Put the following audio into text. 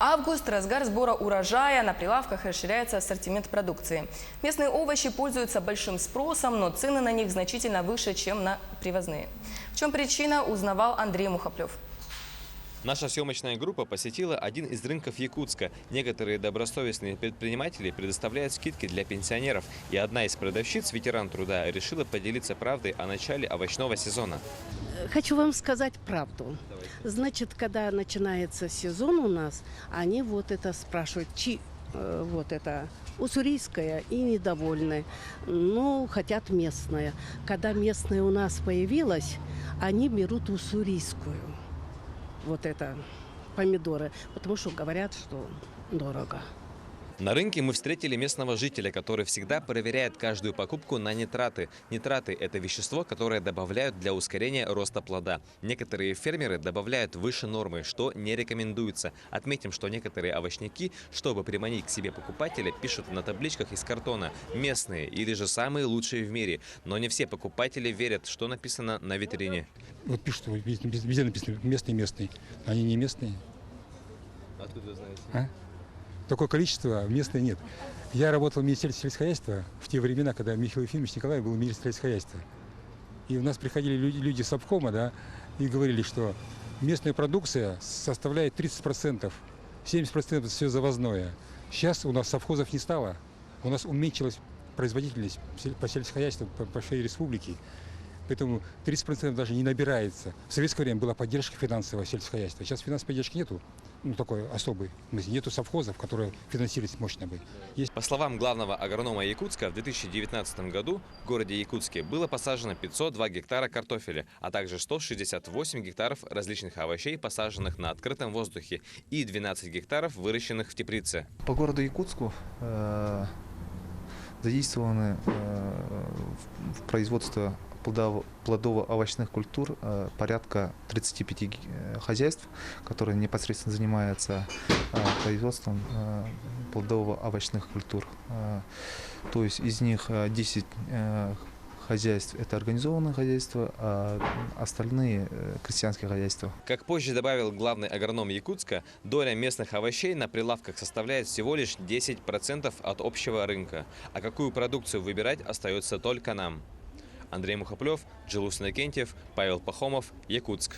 Август – разгар сбора урожая, на прилавках расширяется ассортимент продукции. Местные овощи пользуются большим спросом, но цены на них значительно выше, чем на привозные. В чем причина, узнавал Андрей Мухоплев. Наша съемочная группа посетила один из рынков Якутска. Некоторые добросовестные предприниматели предоставляют скидки для пенсионеров. И одна из продавщиц, ветеран труда, решила поделиться правдой о начале овощного сезона. Хочу вам сказать правду. Значит, когда начинается сезон у нас, они вот это спрашивают, вот это уссурийское и недовольны. Ну, хотят местное. Когда местное у нас появилось, они берут уссурийскую. Вот это помидоры, потому что говорят, что дорого. На рынке мы встретили местного жителя, который всегда проверяет каждую покупку на нитраты. Нитраты – это вещество, которое добавляют для ускорения роста плода. Некоторые фермеры добавляют выше нормы, что не рекомендуется. Отметим, что некоторые овощники, чтобы приманить к себе покупателя, пишут на табличках из картона «местные» или же «самые лучшие в мире». Но не все покупатели верят, что написано на витрине. Вот пишут, везде написано «местный». Они не местные. Откуда вы знаете? А? Такое количество, местное нет. Я работал в Министерстве сельскохозяйства в те времена, когда Михаил Ефимович Николаев был министр сельскохозяйства. И у нас приходили люди с обкома, да, и говорили, что местная продукция составляет 30%, 70% все завозное. Сейчас у нас совхозов не стало, у нас уменьшилась производительность по сельскохозяйству по всей республике. Поэтому 30% даже не набирается. В советское время была поддержка финансового сельскохозяйства. Сейчас финансовой поддержки нету, такой особой. Нету совхозов, которые финансировались мощно бы. По словам главного агронома Якутска, в 2019 году в городе Якутске было посажено 502 гектара картофеля, а также 168 гектаров различных овощей, посаженных на открытом воздухе, и 12 гектаров, выращенных в теплице. По городу Якутску задействованы в производстве плодово-овощных культур порядка 35 хозяйств, которые непосредственно занимаются производством плодово-овощных культур. То есть из них 10 хозяйств – это организованные хозяйства, а остальные – крестьянские хозяйства. Как позже добавил главный агроном Якутска, доля местных овощей на прилавках составляет всего лишь 10% от общего рынка. А какую продукцию выбирать, остается только нам. Андрей Мухоплев, Джилус Иннокентьев, Павел Пахомов, Якутск.